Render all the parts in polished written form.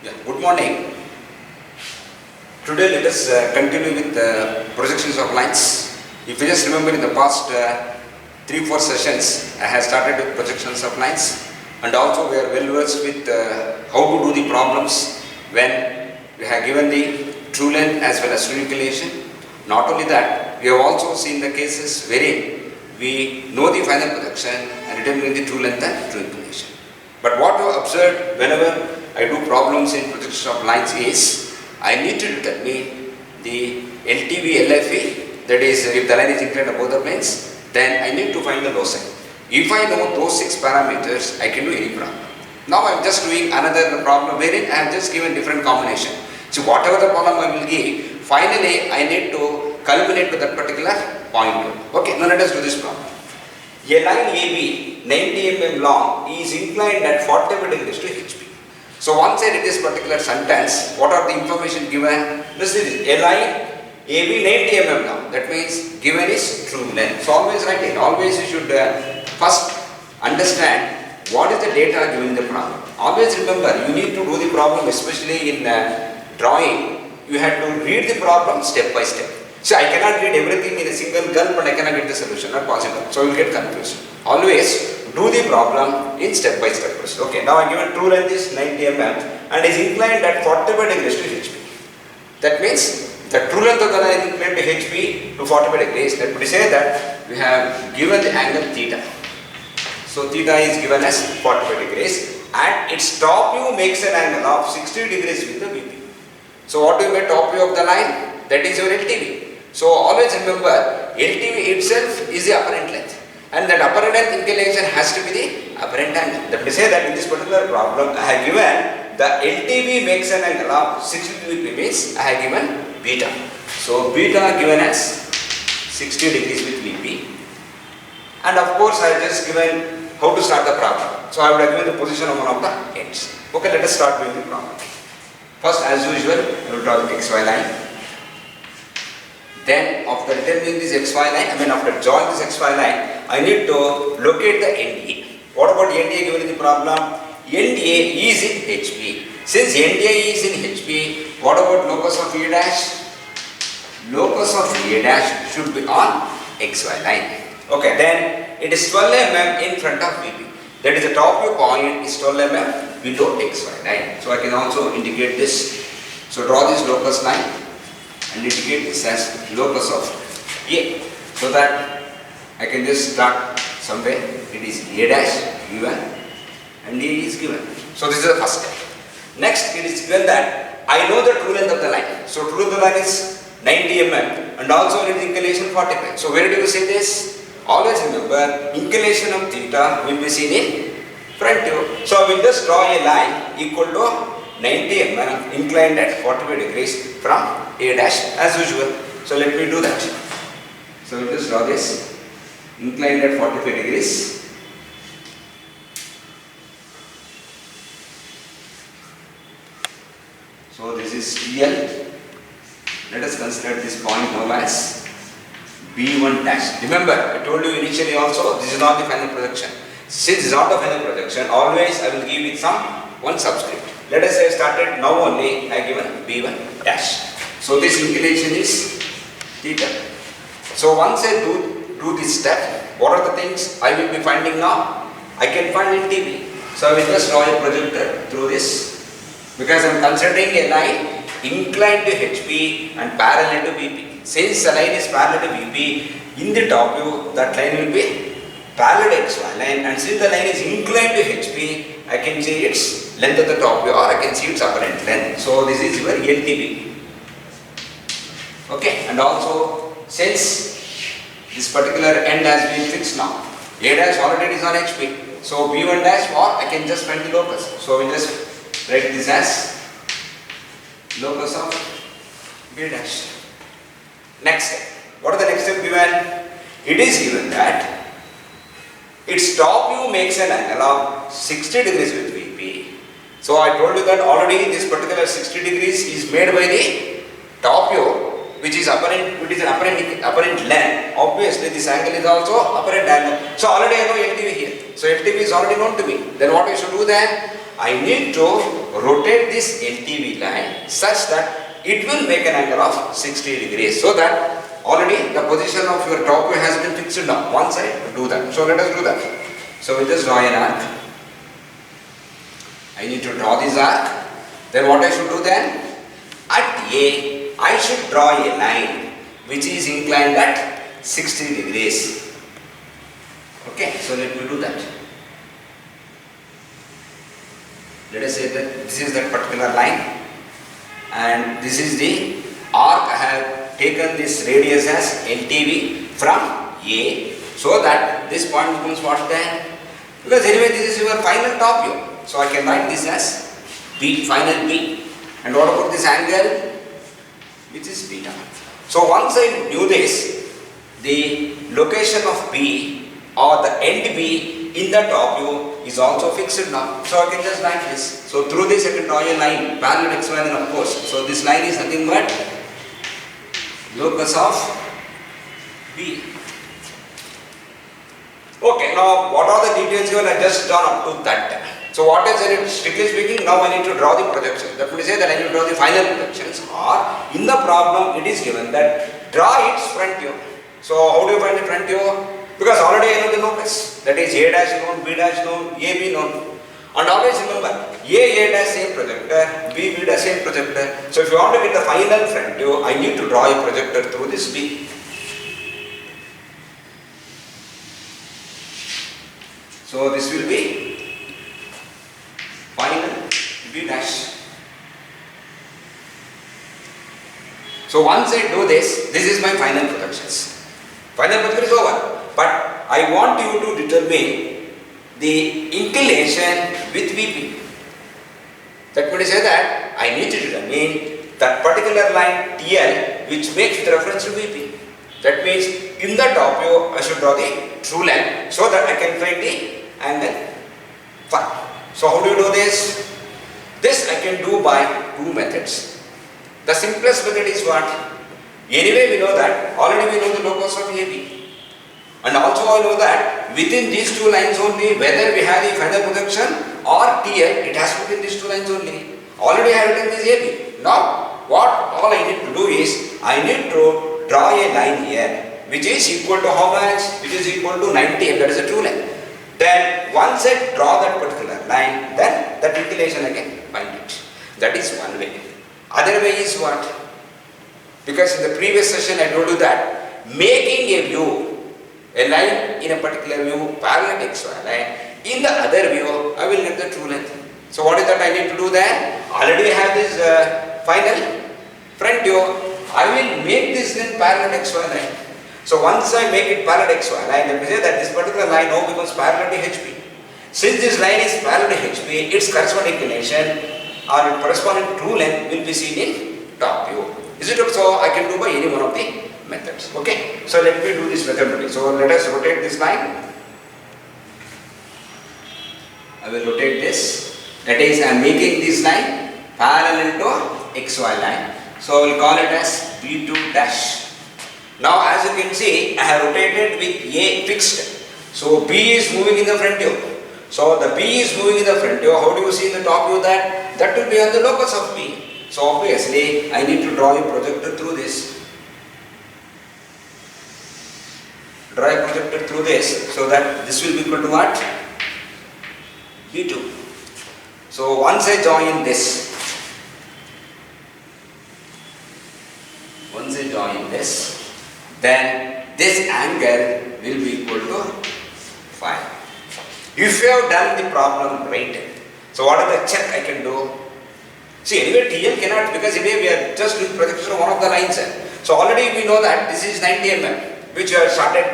Yeah, good morning. Today let us continue with projections of lines. If you just remember in the past 3-4 sessions, I have started with projections of lines, and also we are well versed with how to do the problems when we have given the true length as well as true inclination. Not only that, we have also seen the cases wherein we know the final projection and determine the true length and true inclination. But what we have observed whenever I do problems in projection of lines is I need to determine the LTV, LFE, that is if the line is inclined above the planes, then I need to find the loci. If I know those 6 parameters, I can do any problem. Now I am just doing another problem wherein I have just given different combination. So whatever the problem I will give, finally I need to culminate to that particular point. Okay, now let us do this problem. A line AB 90 mm long is inclined at 45 degrees to HP. So once I read this particular sentence, what are the information given? This is a line AB 90 mm long. That means given is true length. So always write it. Always you should first understand what is the data given in the problem. Always remember, you need to do the problem, especially in drawing. You have to read the problem step by step. So I cannot read everything in a single gulp and I cannot get the solution. Not possible. So you will get confused. Always do the problem in step by step process. Okay, now I given true length is 90 mm and is inclined at 45 degrees to HP. That means the true length of the line is inclined to HP to 45 degrees. Let me say that we have given the angle theta. So theta is given as 45 degrees and its top view makes an angle of 60 degrees with the VP. So what do you make top view of the line? That is your LTV. So always remember, LTV itself is the apparent length. And that apparent length inclination has to be the apparent angle. Let me say that in this particular problem, I have given the LTV makes an angle of 60 degrees means I have given beta. So beta given as 60 degrees with VP. And of course, I have just given how to start the problem. So I would have given the position of one of the ends. Okay, let us start doing the problem. First, as usual, I will draw the XY line. Then after determining this XY line, after drawing this XY line, I need to locate the NDA. What about NDA given in the problem? NDA is in HP. Since NDA is in HP, what about locus of A dash? Locus of A dash should be on XY line. Okay, then it is 12 mm in front of VP. That is the top view point is 12 mm below XY line. So I can also indicate this. So draw this locus line and indicate this as locus of A, so that I can just start somewhere. It is A dash given and A is given. So this is the first step. Next, it is given that I know the true length of the line. So true length of the line is 90 mm and also its inclination 45. So where do you see this? Always remember, inclination of theta will be seen in front view. So I will just draw a line equal to 90 mm inclined at 45 degrees from A dash as usual. So let me do that. So we will just draw this inclined at 45 degrees. So this is TL. Let us consider this point known as B1 dash. Remember, I told you initially also, this is not the final projection. Since this is not the final projection, always I will give it one subscript. Let us say I started now only, I given B1 dash. So this inclination is theta. So once I do this step, what are the things I will be finding now? I can find LTV. So I will just draw a projector through this, because I am considering a line inclined to HP and parallel to VP. Since the line is parallel to VP, in the top view that line will be parallel to XY line, and since the line is inclined to HP, I can see its length of the top view or I can see its apparent length. So this is your LTV. Okay, and also since this particular end has been fixed now, A dash already is on HP. So B1 dash, or I can just find the locus. So we just write this as locus of B dash. Next step. What is the next step given? It is given that its top view makes an angle of 60 degrees with VP. So I told you that already this particular 60 degrees is made by the top view, which is apparent, which is an apparent length. Obviously this angle is also apparent angle. So already I know LTV here. So LTV is already known to me. Then what I should do then? I need to rotate this LTV line such that it will make an angle of 60 degrees. So that already the position of your top view has been fixed now. One side, do that. So let us do that. So we just draw an arc. I need to draw this arc. Then what I should do then? At A, I should draw a line which is inclined at 60 degrees. Okay, so let me do that. Let us say that this is that particular line and this is the arc. I have taken this radius as LTV from A so that this point becomes what then? Because anyway this is your final top view. So I can write this as B, final B. And what about this angle? Which is beta. So once I knew this, the location of B or the end B in the top view is also fixed now. So I can just write this. So through this I can draw a line, parallel xy line of course. So this line is nothing but locus of B. Okay, now what are the details here? I just done up to that. So what is it? Strictly speaking, now I need to draw the projection. That would say that I need to draw the final projections. Or in the problem it is given that draw its front view. So how do you find the front view? Because already I know the locus. That is A dash known, B dash known, A B known. And always remember, A dash same projector, B dash same projector. So if you want to get the final front view, I need to draw a projector through this B. So this will be final B dash. So once I do this, this is my final projections. Final projection is over. But I want you to determine the inclination with VP. That would say that I need to determine that particular line TL which makes with reference to VP. That means in the top view I should draw the true line so that I can find the angle phi. So how do you do this? This I can do by two methods. The simplest method is what? Anyway we know that, already we know the locus of AB. And also I know that within these two lines only, whether we have the final projection or TL, it has to be in these two lines only. Already I have written this AB. Now, what all I need to do is, I need to draw a line here, which is equal to how much? Which is equal to 90, that is a true line. Then, once I draw that particular line, then that inclination I can find it. That is one way. Other way is what? Because in the previous session I told you that making a view, a line in a particular view parallel xy line, in the other view I will get the true length. So what is that I need to do then? Already I have this final front view. I will make this in parallel xy line. So once I make it parallel xy line, let me say that this particular line now becomes parallel to HP. Since this line is parallel to HP, its corresponding inclination or corresponding true length will be seen in top view. Is it so? I can do by any one of the methods. Okay. So let me do this method only. So let us rotate this line. I will rotate this. That is, I am making this line parallel to XY line. So I will call it as B2 dash. Now as you can see, I have rotated with A fixed. So B is moving in the front view. So the B is moving in the front view. How do you see in the top view that? That will be on the locus of B. So obviously, I need to draw a projector through this. Draw a projector through this so that this will be equal to what? B2. So once I join this, then this angle will be equal to phi. If you have done the problem right, so what are the check I can do? See, anyway TL cannot, because anyway we are just doing projection of one of the lines. So already we know that this is 90 mm, which you have started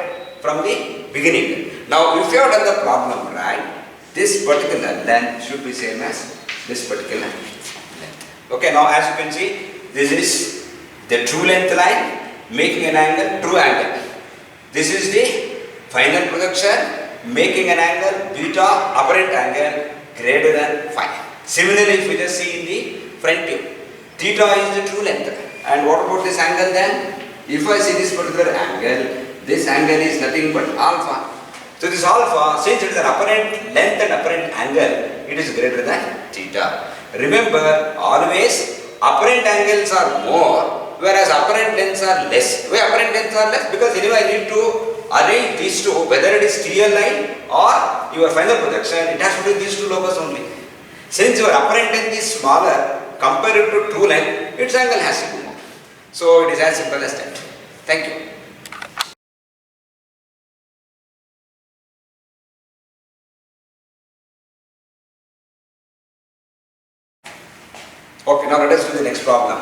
from the beginning. Now if you have done the problem right, this particular length should be same as this particular length. Okay, now as you can see, this is the true length line making an angle, true angle. This is the final projection making an angle, beta apparent angle greater than phi. Similarly, if we just see in the front view, theta is the true length. And what about this angle then? If I see this particular angle, this angle is nothing but alpha. So this alpha, since it is an apparent length and apparent angle, it is greater than theta. Remember, always apparent angles are more, whereas apparent lengths are less. Why apparent lengths are less? Because anyway I need to arrange these two, whether it is TL line or your final projection, it has to be these two locus only. Since your apparent length is smaller compared to true length, its angle has to be more. So it is as simple as that. Thank you. Okay, now let us do the next problem.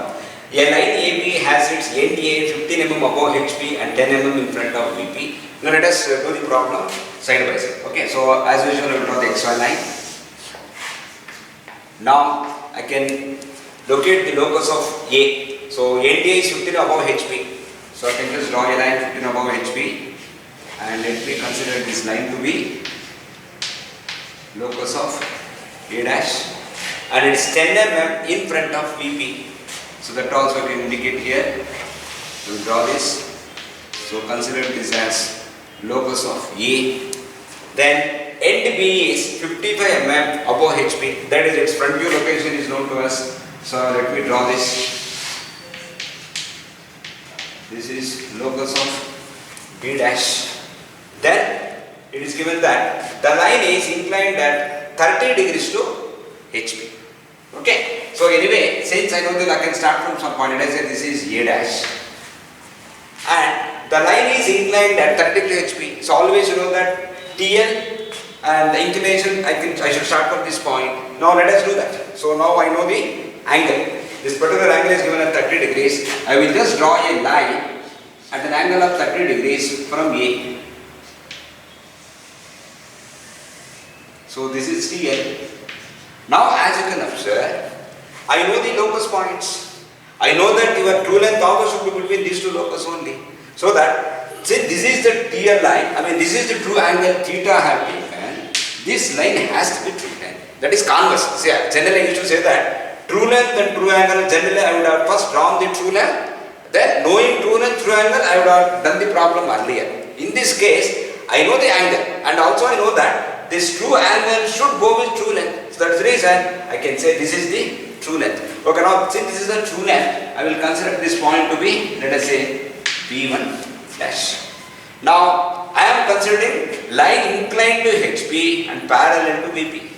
A line AB has its end A 15 mm above HP and 10 mm in front of VP. Now let us do the problem side by side. Okay, so as usual we will draw the XY line. Now I can locate the locus of A. So end A is 15 above HP. So I can just draw a line 15 above HP and let me consider this line to be locus of A dash. And it is 10 mm in front of VP. So that also we indicate here. We will draw this. So consider this as locus of A. Then end B is 55 mm above HP. That is its front view location is known to us. So let me draw this. This is locus of B dash. Then it is given that the line is inclined at 30 degrees to HP. Okay, so anyway, since I know that I can start from some point, let us say this is A dash, and the line is inclined at 30 to HP. So always you know that TL and the inclination I should start from this point. Now let us do that. So now I know the angle. This particular angle is given at 30 degrees. I will just draw a line at an angle of 30 degrees from A. So this is TL. Now as you can observe, I know the locus points. I know that your true length always should be between these two locus only. So that since this is the TL line, this is the true angle theta I have taken, this line has to be true length. That is converse. See, generally I used to say that true length and true angle, generally I would have first drawn the true length, then knowing true length, true angle, I would have done the problem earlier. In this case, I know the angle and also I know that this true angle should go with true length. So that is the reason I can say this is the true length. Okay, now since this is the true length, I will consider this point to be, let us say, B1 dash. Now I am considering line inclined to HP and parallel to VP.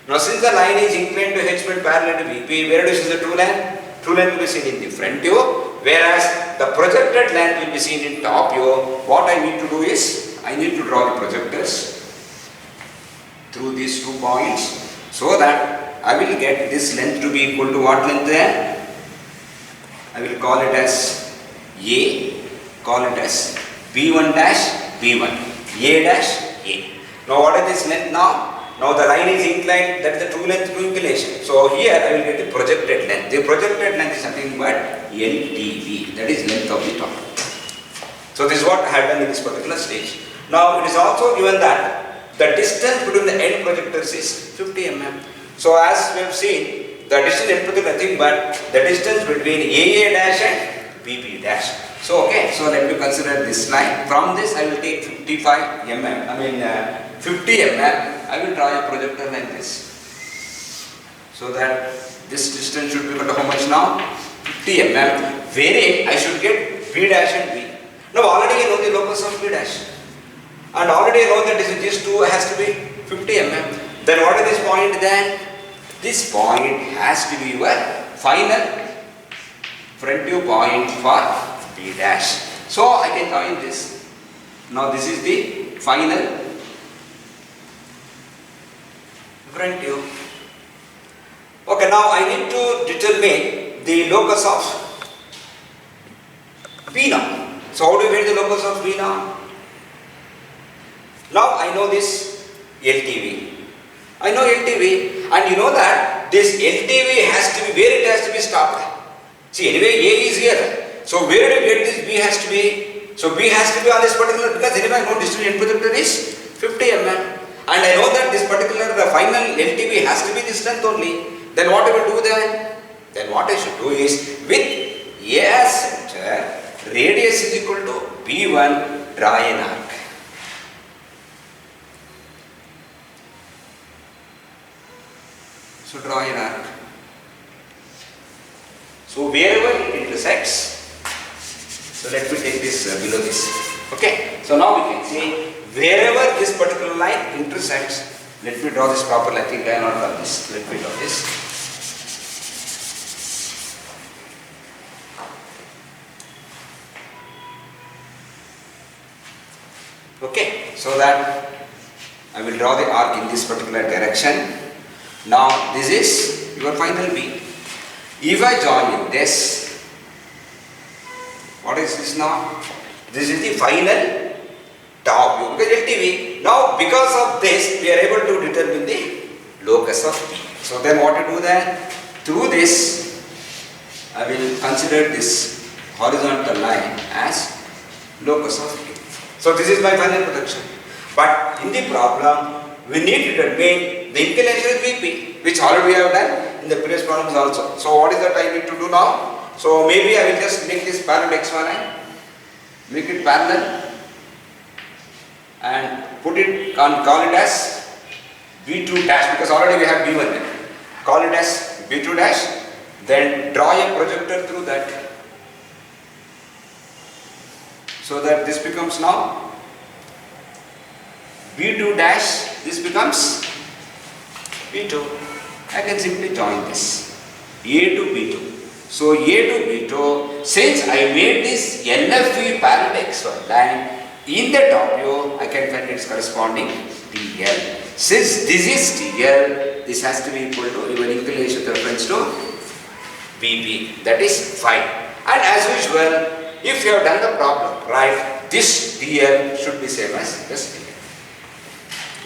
Now since the line is inclined to HP and parallel to VP, where do you see the true length? True length will be seen in the front view, whereas the projected length will be seen in top view. What I need to do is, I need to draw the projectors through these 2 points, so that I will get this length to be equal to what length there? I will call it as A, call it as B1 dash B1, A dash A. Now what is this length now? Now the line is inclined, that is the true length to inclination. So here I will get the projected length. The projected length is nothing but LTV, that is length of the top. So this is what I have done in this particular stage. Now it is also given that the distance between the end projectors is 50 mm. So as we have seen, the distance input is nothing but the distance between AA dash and BP dash. So okay, so let me consider this line. From this I will take 55 mm, 50 mm. I will draw a projector like this. So that this distance should be equal to how much now? 50 mm. Wherein I should get B dash and B. Now already I know the locus of B dash. And already I know that this 2 has to be 50 mm. Then what is this point then? This point has to be your final front view point for B dash. So I can join this. Now this is the final front view. Okay, now I need to determine the locus of B now. So how do we get the locus of B now? Now I know this LTV. I know LTV, and you know that this LTV has to be, where it has to be stopped. See, anyway A is here. So where do you get this B has to be? So B has to be on this particular, because anyway I know distance end projector is 50 mm. And I know that this particular final LTV has to be this length only. Then what I will do then? Then what I should do is, with A as center, radius is equal to B1, draw an arc. So draw an arc. So wherever it intersects, so let me take this below this. Okay. So now we can say wherever this particular line intersects, let me draw this properly. I think I have not done this. Let me draw this. Okay. So that I will draw the arc in this particular direction. Now this is your final B. If I join in this, what is this now? This is the final top view because LTV. Now because of this we are able to determine the locus of P. So then what to do then? Through this I will consider this horizontal line as locus of P. So this is my final projection. But in the problem we need to determine the inclination VP, which already we have done in the previous problems also. So what is that I need to do now? So maybe I will just make this parallel XY line, make it parallel and put it, call it as B2 dash because already we have B1 there. Call it as B2 dash, then draw a projector through that. So that this becomes now B2 dash, this becomes B2. I can simply join this A to B2. So A to B2, since I made this LFV parallel XY line in the top view, I can find its corresponding TL. Since this is TL, this has to be equal to your inclination with reference to VP, that is phi. And as usual, if you have done the problem right, this TL should be same as this TL.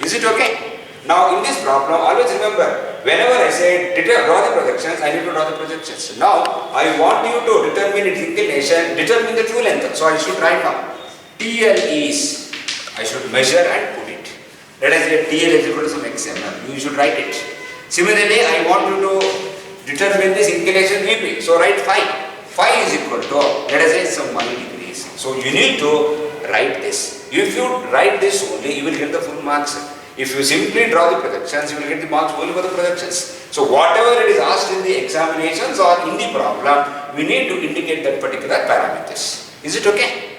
Is it okay? Now in this problem, always remember, whenever I say draw the projections, I need to draw the projections. Now I want you to determine its inclination, determine the true length. So I should write now TL is, I should measure and put it. Let us say TL is equal to some XML. You should write it. Similarly, I want you to determine this inclination VP. So write phi. Phi is equal to, let us say some 1 degrees. So you need to write this. If you write this only, you will get the full marks. If you simply draw the projections, you will get the marks only for the projections. So whatever it is asked in the examinations or in the problem, we need to indicate that particular parameters. Is it okay?